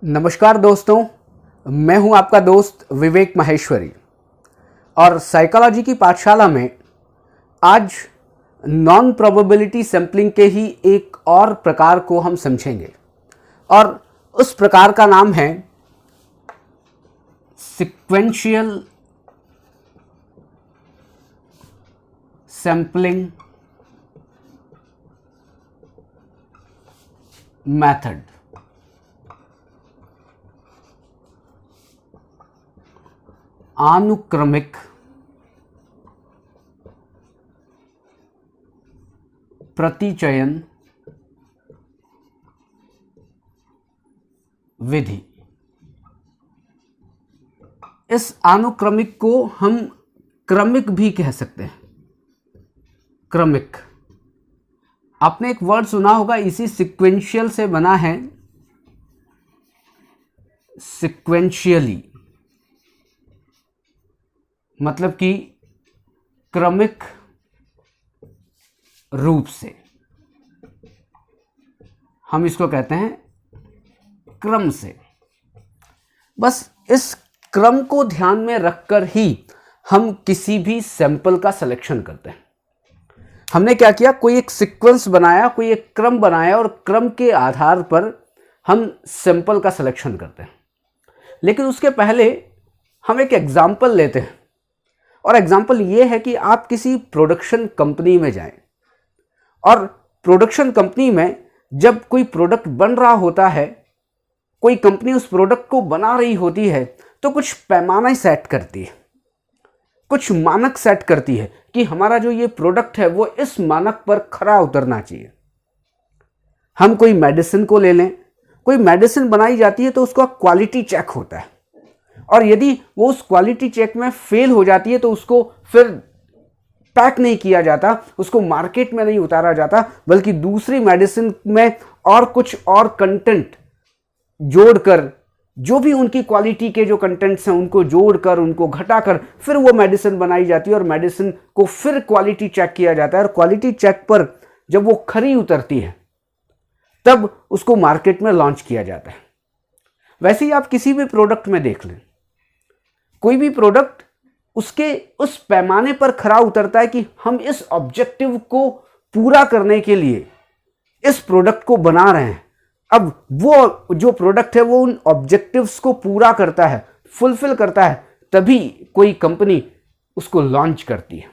नमस्कार दोस्तों, मैं हूं आपका दोस्त विवेक माहेश्वरी और साइकोलॉजी की पाठशाला में आज नॉन प्रोबेबिलिटी सैंपलिंग के ही एक और प्रकार को हम समझेंगे और उस प्रकार का नाम है सीक्वेंशियल सैंपलिंग मेथड। अनुक्रमिक प्रतिचयन विधि। इस अनुक्रमिक को हम क्रमिक भी कह सकते हैं। क्रमिक, आपने एक वर्ड सुना होगा, इसी सीक्वेंशियल से बना है, सीक्वेंशियली, मतलब कि क्रमिक रूप से। हम इसको कहते हैं क्रम से। बस इस क्रम को ध्यान में रखकर ही हम किसी भी सैंपल का सिलेक्शन करते हैं। हमने क्या किया, कोई एक सीक्वेंस बनाया, कोई एक क्रम बनाया और क्रम के आधार पर हम सैंपल का सिलेक्शन करते हैं। लेकिन उसके पहले हम एक एग्जाम्पल लेते हैं और एग्जाम्पल ये है कि आप किसी प्रोडक्शन कंपनी में जाएं और प्रोडक्शन कंपनी में जब कोई प्रोडक्ट बन रहा होता है, कोई कंपनी उस प्रोडक्ट को बना रही होती है, तो कुछ पैमाना सेट करती है, कुछ मानक सेट करती है कि हमारा जो ये प्रोडक्ट है वो इस मानक पर खरा उतरना चाहिए। हम कोई मेडिसिन को ले लें, कोई मेडिसिन बनाई जाती है तो उसका क्वालिटी चेक होता है और यदि वो उस क्वालिटी चेक में फेल हो जाती है तो उसको फिर पैक नहीं किया जाता, उसको मार्केट में नहीं उतारा जाता, बल्कि दूसरी मेडिसिन में और कुछ और कंटेंट जोड़कर, जो भी उनकी क्वालिटी के जो कंटेंट्स हैं उनको जोड़कर, उनको घटाकर फिर वो मेडिसिन बनाई जाती है और मेडिसिन को फिर क्वालिटी चेक किया जाता है और क्वालिटी चेक पर जब वो खरी उतरती है तब उसको मार्केट में लॉन्च किया जाता है। वैसे ही आप किसी भी प्रोडक्ट में देख लें, कोई भी प्रोडक्ट उसके उस पैमाने पर खरा उतरता है कि हम इस ऑब्जेक्टिव को पूरा करने के लिए इस प्रोडक्ट को बना रहे हैं। अब वो जो प्रोडक्ट है वो उन ऑब्जेक्टिव्स को पूरा करता है, फुलफिल करता है, तभी कोई कंपनी उसको लॉन्च करती है।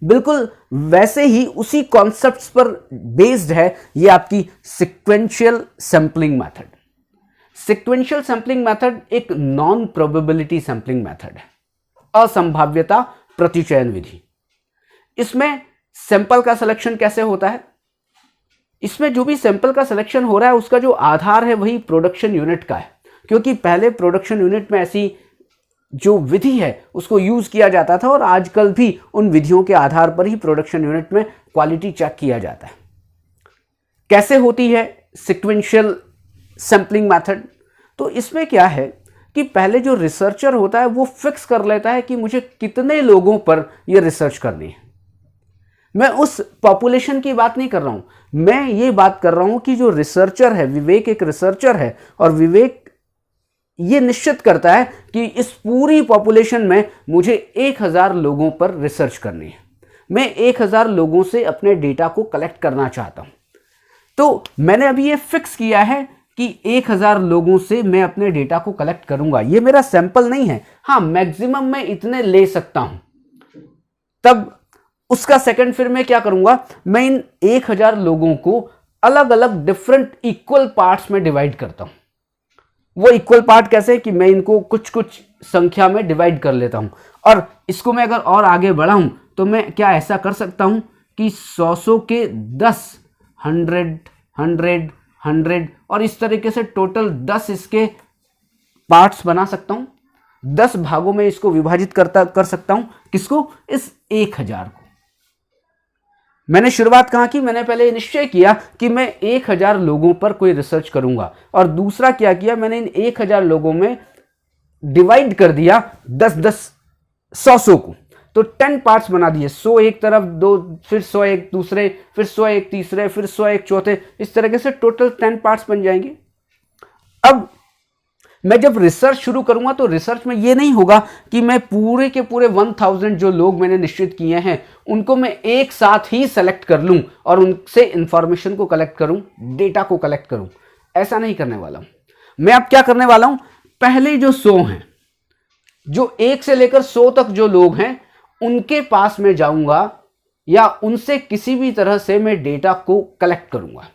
बिल्कुल वैसे ही उसी कॉन्सेप्ट्स पर बेस्ड है ये आपकी sequential sampling method. Sequential sampling method एक नॉन प्रोबेबिलिटी सैंपलिंग मेथड है, असंभाव्यता प्रतिचयन विधि। इसमें सैंपल का सिलेक्शन कैसे होता है? इसमें जो भी सैंपल का सिलेक्शन हो रहा है उसका जो आधार है वही प्रोडक्शन यूनिट का है, क्योंकि पहले प्रोडक्शन यूनिट में ऐसी जो विधि है उसको यूज किया जाता था और आजकल भी उन विधियों के आधार पर ही प्रोडक्शन यूनिट में क्वालिटी चेक किया जाता है। कैसे होती है सीक्वेंशियल सैंपलिंग मेथड? तो इसमें क्या है कि पहले जो रिसर्चर होता है वो फिक्स कर लेता है कि मुझे कितने लोगों पर यह रिसर्च करनी है। मैं उस पॉपुलेशन की बात नहीं कर रहा हूं, मैं ये बात कर रहा हूं कि जो रिसर्चर है, विवेक एक रिसर्चर है और विवेक ये निश्चित करता है कि इस पूरी पॉपुलेशन में मुझे 1000 लोगों पर रिसर्च करनी है। मैं 1000 लोगों से अपने डेटा को कलेक्ट करना चाहता हूं। तो मैंने अभी ये फिक्स किया है कि 1000 लोगों से मैं अपने डेटा को कलेक्ट करूंगा। ये मेरा सैंपल नहीं है, हाँ मैक्सिमम मैं इतने ले सकता हूं। तब उसका सेकंड फिर मैं क्या करूंगा, मैं इन 1000 लोगों को अलग अलग डिफरेंट इक्वल पार्ट्स में डिवाइड करता हूं। वो इक्वल पार्ट कैसे कि मैं इनको कुछ कुछ संख्या में डिवाइड कर लेता हूं और इसको मैं अगर और आगे बढ़ाऊं तो मैं क्या ऐसा कर सकता हूं कि 100 के 10, 100 और इस तरीके से टोटल 10 इसके पार्ट्स बना सकता हूं। 10 भागों में इसको विभाजित कर सकता हूं। किसको? इस 1000 को। मैंने शुरुआत कहाँ की? मैंने पहले निश्चय किया कि मैं 1000 लोगों पर कोई रिसर्च करूंगा और दूसरा क्या किया, मैंने इन 1000 लोगों में डिवाइड कर दिया 10-10, 100 को। तो 10 पार्ट्स बना दिए, 100 एक तरफ, दो, फिर 100 एक दूसरे, फिर 100 एक तीसरे, फिर 100 एक चौथे, इस तरीके से टोटल 10 पार्ट्स बन जाएंगे। अब मैं जब रिसर्च शुरू करूंगा तो रिसर्च में ये नहीं होगा कि मैं पूरे के पूरे 1000 जो लोग मैंने निश्चित किए हैं उनको मैं एक साथ ही सेलेक्ट कर लूं और उनसे इंफॉर्मेशन को कलेक्ट करूं, डेटा को कलेक्ट करूं। ऐसा नहीं करने वाला हूं। मैं अब क्या करने वाला हूं, पहले जो 100 हैं, जो 1 से लेकर 100 तक जो लोग हैं उनके पास में जाऊंगा या उनसे किसी भी तरह से मैं डेटा को कलेक्ट करूंगा।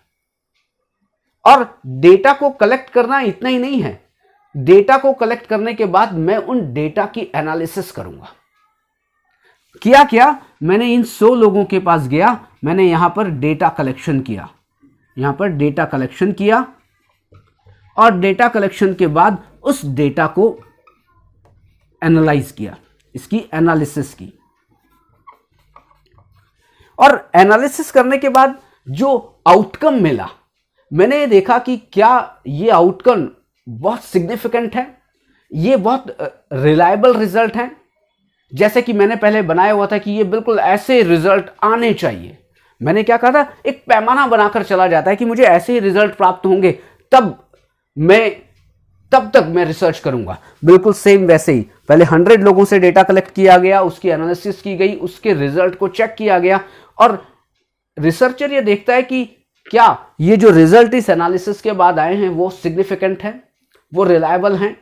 और डेटा को कलेक्ट करना इतना ही नहीं है, डेटा को कलेक्ट करने के बाद मैं उन डेटा की एनालिसिस करूंगा। क्या मैंने इन 100 लोगों के पास गया, मैंने यहां पर डेटा कलेक्शन किया, यहां पर डेटा कलेक्शन किया और डेटा कलेक्शन के बाद उस डेटा को एनालाइज किया, इसकी एनालिसिस की। और एनालिसिस करने के बाद जो आउटकम मिला, मैंने ये देखा कि क्या ये आउटकम बहुत सिग्निफिकेंट है, ये बहुत रिलायबल रिजल्ट है। जैसे कि मैंने पहले बनाया हुआ था कि ये बिल्कुल ऐसे रिजल्ट आने चाहिए। मैंने क्या कहा था, एक पैमाना बनाकर चला जाता है कि मुझे ऐसे ही रिजल्ट प्राप्त होंगे तब तक मैं रिसर्च करूंगा। बिल्कुल सेम वैसे ही पहले 100 लोगों से डेटा कलेक्ट किया गया, उसकी एनालिसिस की गई, उसके रिजल्ट को चेक किया गया और रिसर्चर ये देखता है कि क्या ये जो रिजल्ट इस एनालिसिस के बाद आए हैं वो सिग्निफिकेंट है, वो रिलायबल हैं,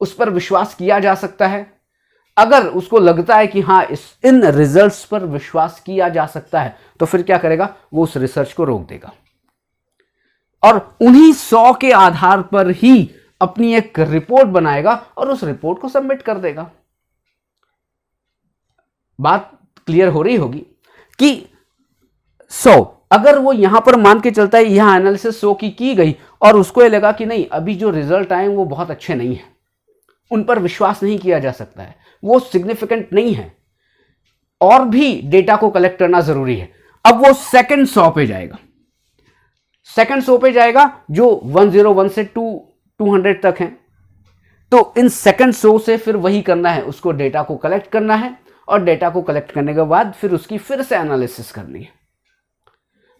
उस पर विश्वास किया जा सकता है। अगर उसको लगता है कि हाँ इन रिजल्ट्स पर विश्वास किया जा सकता है तो फिर क्या करेगा, वो उस रिसर्च को रोक देगा और उन्हीं 100 के आधार पर ही अपनी एक रिपोर्ट बनाएगा और उस रिपोर्ट को सबमिट कर देगा। बात क्लियर हो रही होगी कि 100 अगर वो यहां पर मान के चलता है, यहां एनालिसिस 100 की गई और उसको ये लगा कि नहीं अभी जो रिजल्ट आए वो बहुत अच्छे नहीं है, उन पर विश्वास नहीं किया जा सकता है, वो सिग्निफिकेंट नहीं है, और भी डेटा को कलेक्ट करना जरूरी है। अब वो सेकंड 100 पे जाएगा, सेकंड 100 पे जाएगा जो 101 से 200 तक है। तो इन सेकंड 100 से फिर वही करना है, उसको डेटा को कलेक्ट करना है और डेटा को कलेक्ट करने के बाद फिर उसकी फिर से एनालिसिस करनी है।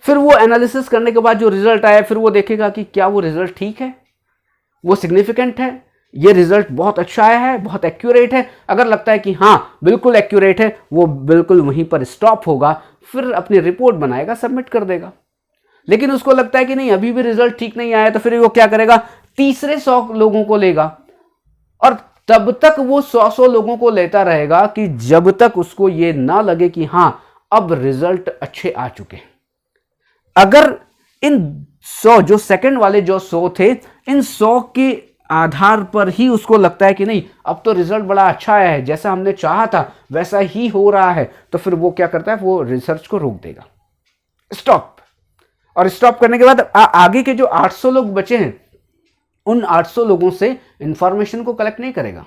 फिर वो एनालिसिस करने के बाद जो रिजल्ट आया फिर वो देखेगा कि क्या वो रिजल्ट ठीक है, वो सिग्निफिकेंट है, ये रिजल्ट बहुत अच्छा आया है, बहुत एक्यूरेट है। अगर लगता है कि हाँ बिल्कुल एक्यूरेट है, वो बिल्कुल वहीं पर स्टॉप होगा, फिर अपनी रिपोर्ट बनाएगा, सबमिट कर देगा। लेकिन उसको लगता है कि नहीं अभी भी रिजल्ट ठीक नहीं आया, तो फिर वो क्या करेगा, तीसरे 100 लोगों को लेगा और तब तक वो 100 लोगों को लेता रहेगा कि जब तक उसको ये ना लगे कि हाँ अब रिजल्ट अच्छे आ चुके हैं। अगर इन 100 जो सेकंड वाले जो 100 थे, इन 100 के आधार पर ही उसको लगता है कि नहीं अब तो रिजल्ट बड़ा अच्छा आया है, जैसा हमने चाहा था वैसा ही हो रहा है, तो फिर वो क्या करता है, वो रिसर्च को रोक देगा, स्टॉप। और स्टॉप करने के बाद आगे के जो 800 लोग बचे हैं उन 800 लोगों से इंफॉर्मेशन को कलेक्ट नहीं करेगा।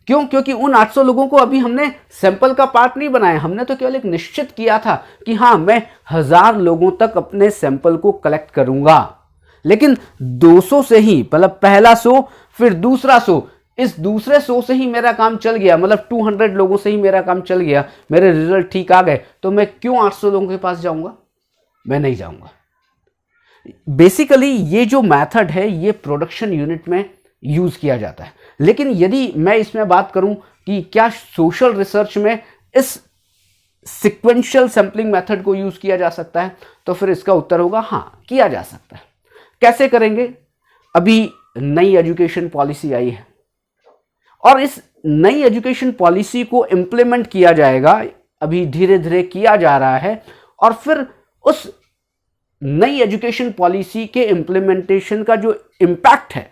क्यों? क्योंकि उन 800 लोगों को अभी हमने सैंपल का पार्ट नहीं बनाया, हमने तो केवल एक निश्चित किया था कि हाँ मैं 1000 लोगों तक अपने सैंपल को कलेक्ट करूंगा। लेकिन 200 से ही, मतलब पहला 100 फिर दूसरा 100, इस दूसरे 100 से ही मेरा काम चल गया, मतलब 200 लोगों से ही मेरा काम चल गया, मेरे रिजल्ट ठीक आ गए, तो मैं क्यों 800 लोगों के पास जाऊंगा? मैं नहीं जाऊंगा। बेसिकली ये जो मेथड है ये प्रोडक्शन यूनिट में यूज किया जाता है। लेकिन यदि मैं इसमें बात करूं कि क्या सोशल रिसर्च में इस सीक्वेंशियल सैंपलिंग मेथड को यूज किया जा सकता है, तो फिर इसका उत्तर होगा हाँ किया जा सकता है। कैसे करेंगे? अभी नई एजुकेशन पॉलिसी आई है और इस नई एजुकेशन पॉलिसी को इंप्लीमेंट किया जाएगा, अभी धीरे धीरे किया जा रहा है, और फिर उस नई एजुकेशन पॉलिसी के इंप्लीमेंटेशन का जो इंपैक्ट है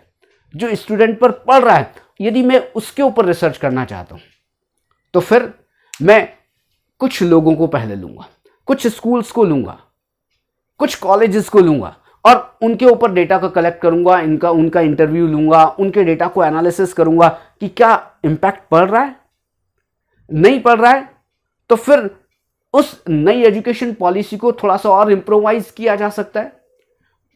जो स्टूडेंट पर पड़ रहा है, यदि मैं उसके ऊपर रिसर्च करना चाहता हूं तो फिर मैं कुछ लोगों को पहले लूंगा, कुछ स्कूल्स को लूंगा, कुछ कॉलेजेस को लूंगा और उनके ऊपर डेटा को कलेक्ट करूंगा, उनका इंटरव्यू लूंगा, उनके डेटा को एनालिसिस करूंगा कि क्या इंपैक्ट पड़ रहा है, नहीं पड़ रहा है, तो फिर उस नई एजुकेशन पॉलिसी को थोड़ा सा और इम्प्रोवाइज किया जा सकता है,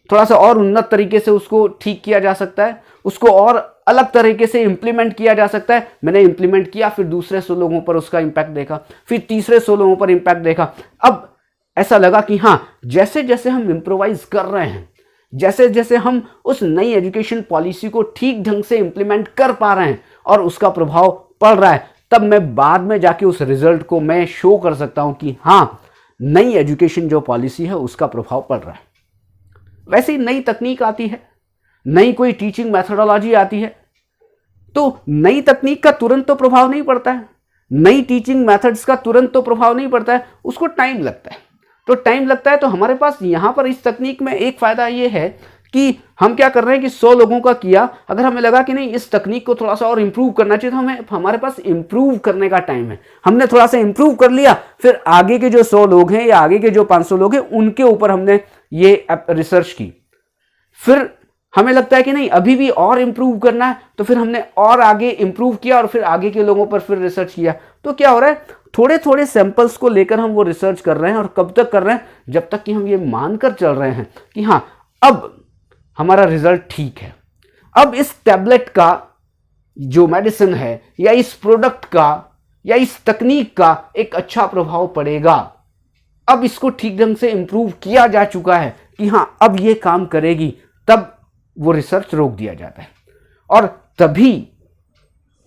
थोड़ा सा और उन्नत तरीके से उसको ठीक किया जा सकता है, उसको और अलग तरीके से इंप्लीमेंट किया जा सकता है। मैंने इंप्लीमेंट किया, फिर दूसरे 100 लोगों पर उसका इंपैक्ट देखा, फिर तीसरे 100 लोगों पर इंपैक्ट देखा। अब ऐसा लगा कि हाँ जैसे जैसे हम इंप्रोवाइज कर रहे हैं, जैसे जैसे हम उस नई एजुकेशन पॉलिसी को ठीक ढंग से इंप्लीमेंट कर पा रहे हैं और उसका प्रभाव पड़ रहा है, तब मैं बाद में जाके उस रिजल्ट को मैं शो कर सकता हूं कि हाँ, नई एजुकेशन जो पॉलिसी है उसका प्रभाव पड़ रहा है। वैसे ही नई तकनीक आती है, नई कोई टीचिंग मैथडोलॉजी आती है, तो नई तकनीक का तुरंत तो प्रभाव नहीं पड़ता है, नई टीचिंग मेथड्स का तुरंत तो प्रभाव नहीं पड़ता है, उसको टाइम लगता है। तो टाइम लगता है, तो हमारे पास यहां पर इस तकनीक में एक फायदा ये है कि हम क्या कर रहे हैं कि 100 लोगों का किया, अगर हमें लगा कि नहीं इस तकनीक को थोड़ा सा और इंप्रूव करना चाहिए, तो हमारे पास इंप्रूव करने का टाइम है। हमने थोड़ा सा इंप्रूव कर लिया, फिर आगे के जो 100 लोग हैं या आगे के जो 500 लोग हैं उनके ऊपर हमने ये रिसर्च की, फिर हमें लगता है कि नहीं अभी भी और इंप्रूव करना है, तो फिर हमने और आगे इंप्रूव किया और फिर आगे के लोगों पर फिर रिसर्च किया। तो क्या हो रहा है, थोड़े थोड़े सैंपल्स को लेकर हम वो रिसर्च कर रहे हैं, और कब तक कर रहे हैं, जब तक कि हम ये मानकर चल रहे हैं कि हाँ अब हमारा रिजल्ट ठीक है, अब इस टैबलेट का जो मेडिसिन है या इस प्रोडक्ट का या इस तकनीक का एक अच्छा प्रभाव पड़ेगा, अब इसको ठीक ढंग से इंप्रूव किया जा चुका है कि हाँ अब ये काम करेगी, तब वो रिसर्च रोक दिया जाता है और तभी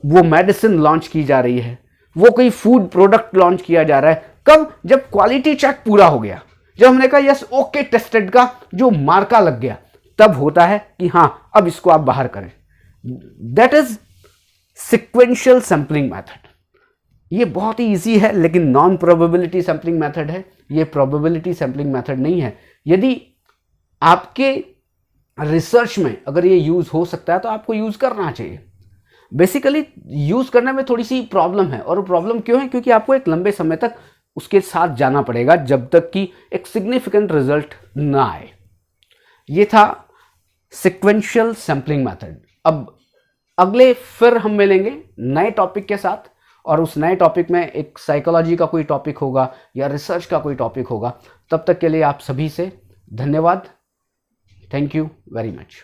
वो मेडिसिन लॉन्च की जा रही है, वो कोई फूड प्रोडक्ट लॉन्च किया जा रहा है। कब, जब क्वालिटी चेक पूरा हो गया, जब हमने कहा यस ओके टेस्टेड का जो मार्का लग गया, तब होता है कि हाँ अब इसको आप बाहर करें। That is sequential sampling method. ये बहुत ही इजी है, लेकिन नॉन प्रोबेबिलिटी सैंपलिंग मेथड है, ये प्रोबेबिलिटी सैंपलिंग मेथड नहीं है। यदि आपके रिसर्च में अगर ये यूज हो सकता है तो आपको यूज करना चाहिए। बेसिकली यूज करने में थोड़ी सी प्रॉब्लम है, और प्रॉब्लम क्यों है, क्योंकि आपको एक लंबे समय तक उसके साथ जाना पड़ेगा जब तक कि एक सिग्निफिकेंट रिजल्ट ना आए। ये था सिक्वेंशियल सैंपलिंग मेथड। अब अगले फिर हम मिलेंगे नए टॉपिक के साथ, और उस नए टॉपिक में एक साइकोलॉजी का कोई टॉपिक होगा या रिसर्च का कोई टॉपिक होगा। तब तक के लिए आप सभी से धन्यवाद। Thank you very much.